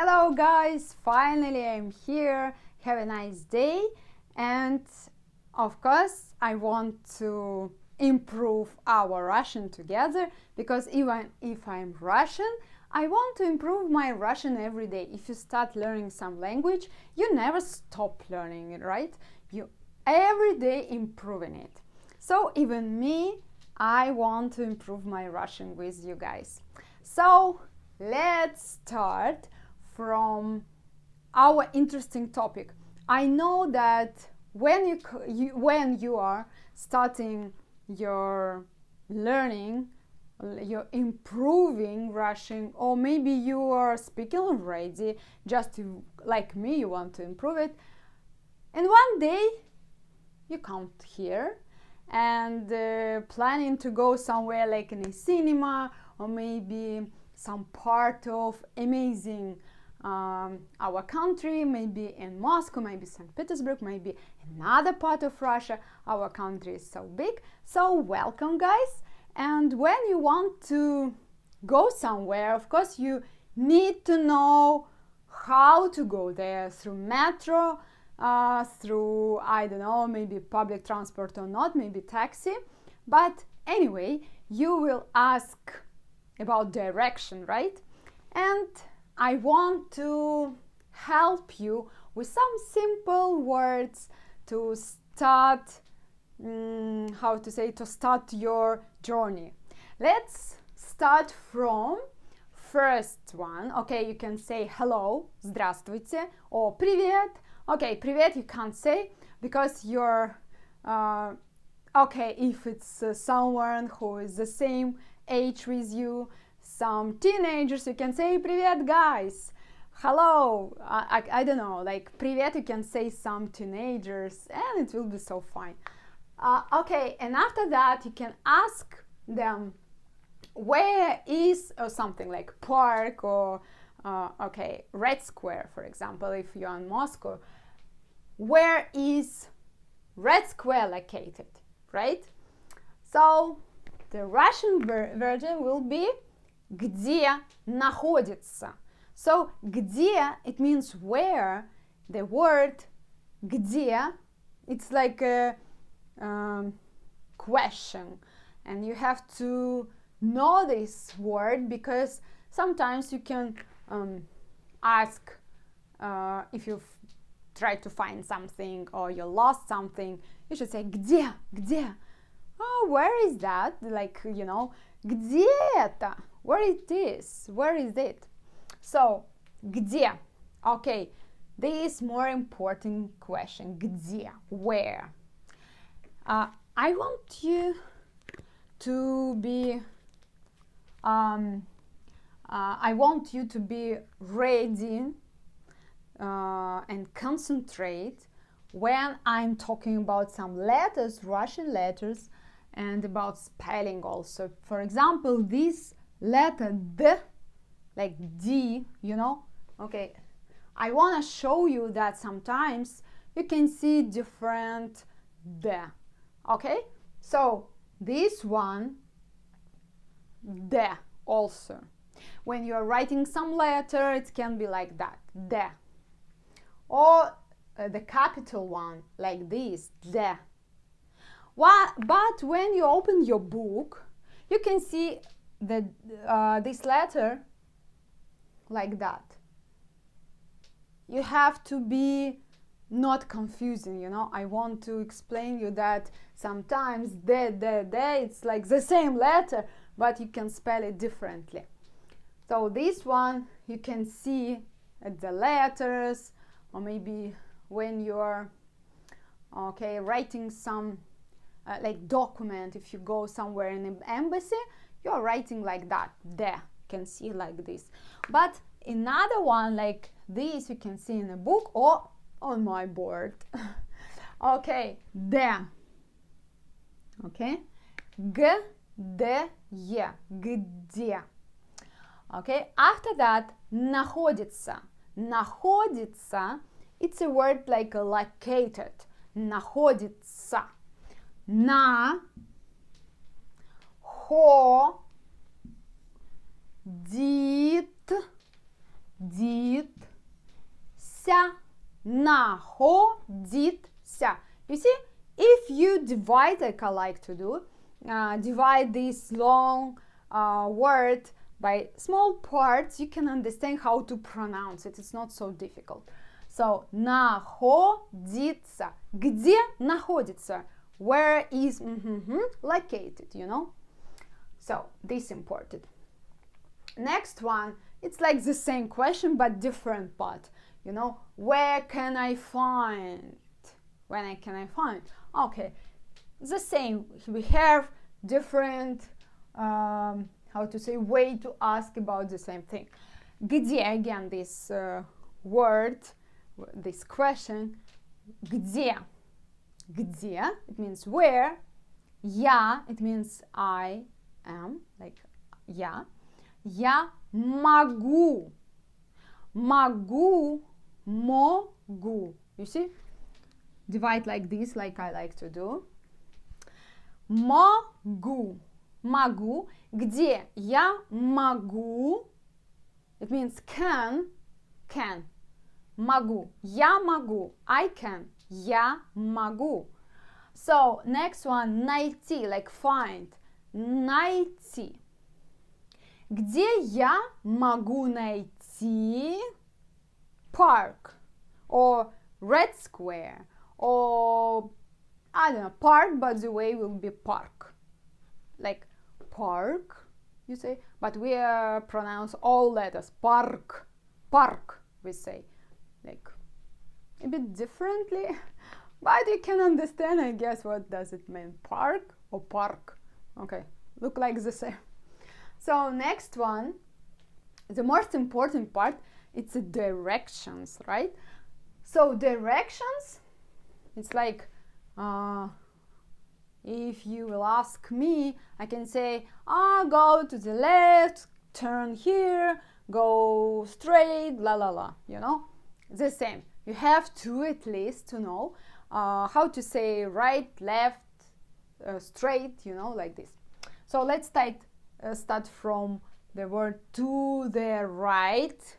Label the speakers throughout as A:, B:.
A: Hello guys, finally I'm here. Have a nice day, and of course I want to improve our Russian together, because even if I'm Russian, I want to improve my Russian every day. If you start learning some language, you never stop learning it, right? You every day improving it. So even me, I want to improve my Russian with you guys. So let's start from our interesting topic. I know that when you are starting your learning, you're improving Russian, or maybe you are speaking already, like me, you want to improve it, and one day you come here and planning to go somewhere like in a cinema, or maybe some part of amazing our country, maybe in Moscow, maybe St. Petersburg, maybe another part of Russia. Our country is so big. So welcome guys. And when you want to go somewhere, of course you need to know how to go there, through metro, through, I don't know, maybe public transport or not, maybe taxi. But anyway, you will ask about direction, right? And I want to help you with some simple words to start, to start your journey. Let's start from first one. Okay, you can say hello, здравствуйте, or привет. Okay, привет you can't say because you're, okay, if it's someone who is the same age with you, some teenagers, you can say привет guys, hello, I don't know, like привет you can say some teenagers, and it will be so fine. Okay, and after that you can ask them where is, or something like park, or okay, Red Square, for example, if you're in Moscow, where is Red Square located, right? So the Russian version will be где находится. So где, it means where. The word где, it's like a question, and you have to know this word, because sometimes you can ask if you've tried to find something or you lost something, you should say где, где. Oh, where is that? Like, you know, где это? Where it is? Where is it? So, где? Okay, this more important question. Где? Where? I want you to be ready and concentrate when I'm talking about some letters, Russian letters, and about spelling also. For example, this letter D, like D, you know, okay, I want to show you that sometimes you can see different D, okay? So this one, D also. When you are writing some letter, it can be like that, D. Or the capital one, like this, D. But when you open your book, you can see that this letter like that. You have to be not confusing, you know. I want to explain you that sometimes it's like the same letter, but you can spell it differently. So this one you can see at the letters, or maybe when you're writing some like document. If you go somewhere in an embassy, you're writing like that, there, you can see like this. But another one like this you can see in a book or on my board. Okay, there. Okay, G, D, E, где. Okay, after that, находится. Находится, it's a word like located. Находится. На, хо, дит, находится, находится. You see, if you divide, like I like to do, divide this long word by small parts, you can understand how to pronounce it. It's not so difficult. So, находится. Где находится? Where is located, you know? So, this important. Next one, it's like the same question but different part. You know, where can I find? When can I find? Okay, the same. We have different, how to say, way to ask about the same thing. Где, again, this word, this question. Где? Где, it means where. Я, it means I am, like я. Я могу. Могу, могу. You see? Divide like this, like I like to do. Могу. Могу. Где я могу? It means can. Can. Могу. Я могу. I can. Я могу. So, next one, найти, like find. Найти. Где я могу найти park or red square or I don't know, park, but the way will be park, like park, you say, but we pronounce all letters park, park, we say, like a bit differently, but you can understand, I guess, what does it mean, park or park. Okay, look like the same. So next one, the most important part, it's the directions, right? So directions, it's like, if you will ask me, I can say, go to the left, turn here, go straight, la la la, you know? The same. You have to at least to know how to say right, left, straight, you know, like this. So let's start from the word to the right,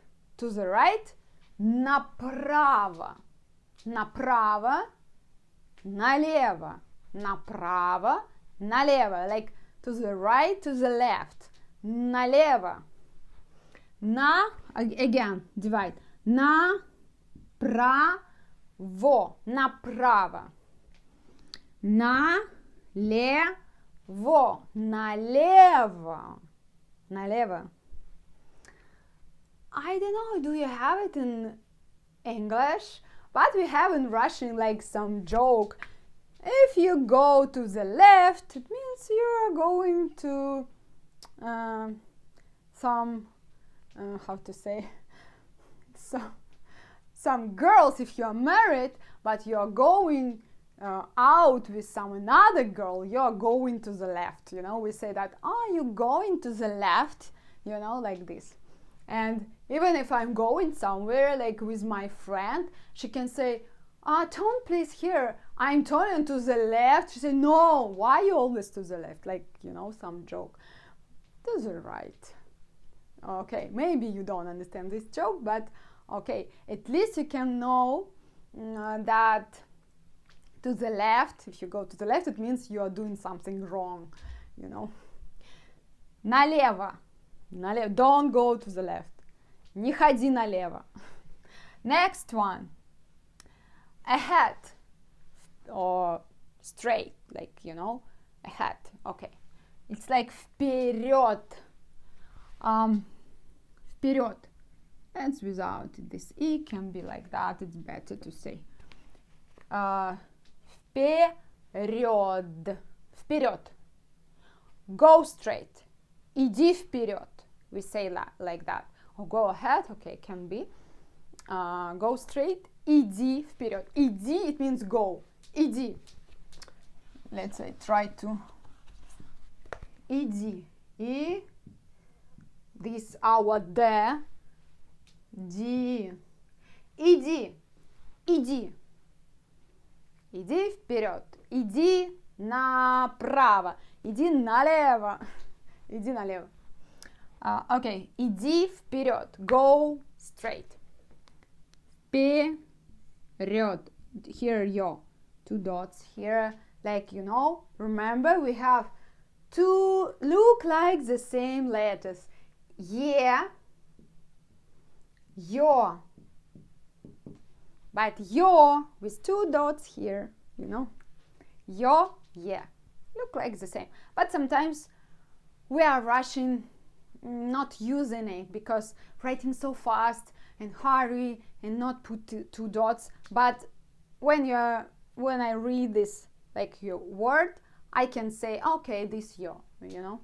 A: направо, направо, налево, направо, налево, like to the right, to the left, налево, again, divide, направо, направо, налево, налево, налево. I don't know, do you have it in English? But we have in Russian like some joke. If you go to the left, it means you are going to some, how to say, some girls, if you are married, but you are going out with some another girl, you are going to the left, you know, we say that, you're going to the left, you know, like this. And even if I'm going somewhere, like with my friend, she can say, turn please here, I'm turning to the left. She say, no, why you always to the left? Like, you know, some joke. To the right. Okay, maybe you don't understand this joke, but okay, at least you can know that to the left, if you go to the left, it means you are doing something wrong, you know. Налево. Налево. Don't go to the left. Не ходи налево. Next one. Ahead. Or straight, like, you know, ahead. Okay. It's like вперед. Вперед. And without this E can be like that. It's better to say. Вперед. Вперед. Go straight. Иди вперед. We say like that. Or go ahead. Okay, can be. Go straight. Иди вперед. Иди, it means go. Иди. Let's say, try to. Иди. И. This our the. Ди. Иди. Иди. Иди вперед. Иди направо. Иди налево. Иди налево. Okay. Иди вперед. Go straight. Вперед. Here, yo. 2 dots here. Like, you know, remember we have two look like the same letters. Yeah. Yo. But yo with 2 dots here, you know. Yo, yeah. Look like the same. But sometimes we are rushing, not using it because writing so fast and hurry and not put 2 dots. But when I read this like your word, I can say, okay, this yo, you know,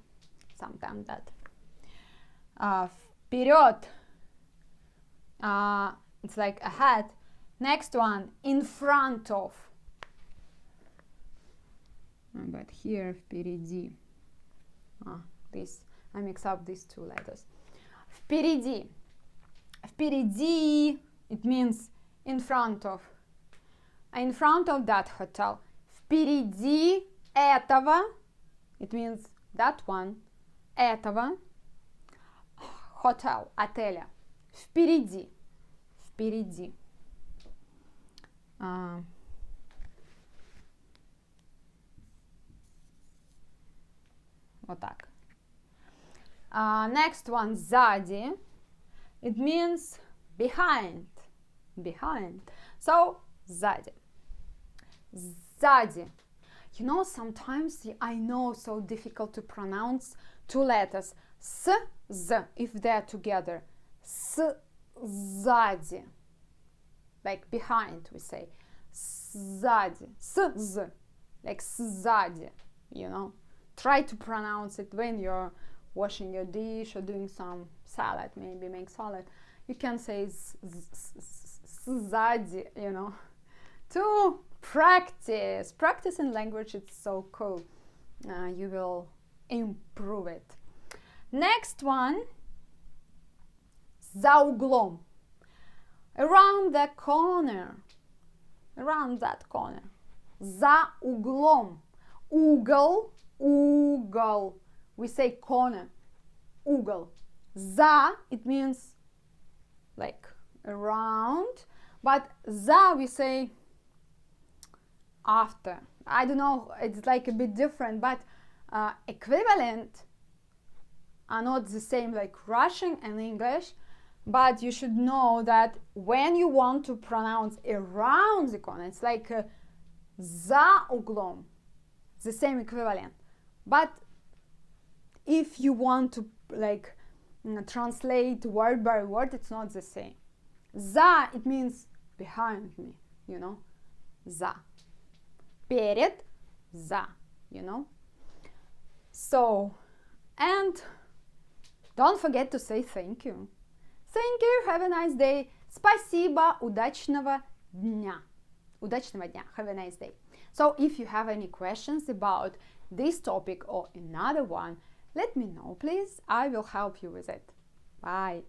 A: sometimes that. Вперед. It's like ahead. Next one, in front of. But here, впереди. This, I mix up these 2 letters. Впереди. Впереди, it means in front of. In front of that hotel. Впереди этого, it means that one, этого, hotel, отеля. Впереди. Впереди. Вот так. Next one, сзади. It means behind. Behind. So, сзади. Сзади. You know, sometimes I know so difficult to pronounce 2 letters. S, Z, if they're together. Сзади. Like behind, we say. Сзади. Z. Like сзади, you know. Try to pronounce it when you're washing your dish or doing some salad, maybe make salad. You can say сзади, you know. To practice. Practicing language, it's so cool. You will improve it. Next one. За углом. Around the corner. Around that corner. За углом. Угол. Угол. We say corner. Угол. За, it means like around. But за we say after. I don't know, it's like a bit different, but equivalent are not the same like Russian and English, but you should know that when you want to pronounce around the corner, it's like за углом, the same equivalent. But if you want to like translate word by word, it's not the same. За, it means behind me, you know, за. Перед, за, you know. So, and don't forget to say thank you. Thank you, have a nice day. Спасибо, удачного дня. Удачного дня, have a nice day. So, if you have any questions about this topic or another one, let me know, please. I will help you with it. Bye.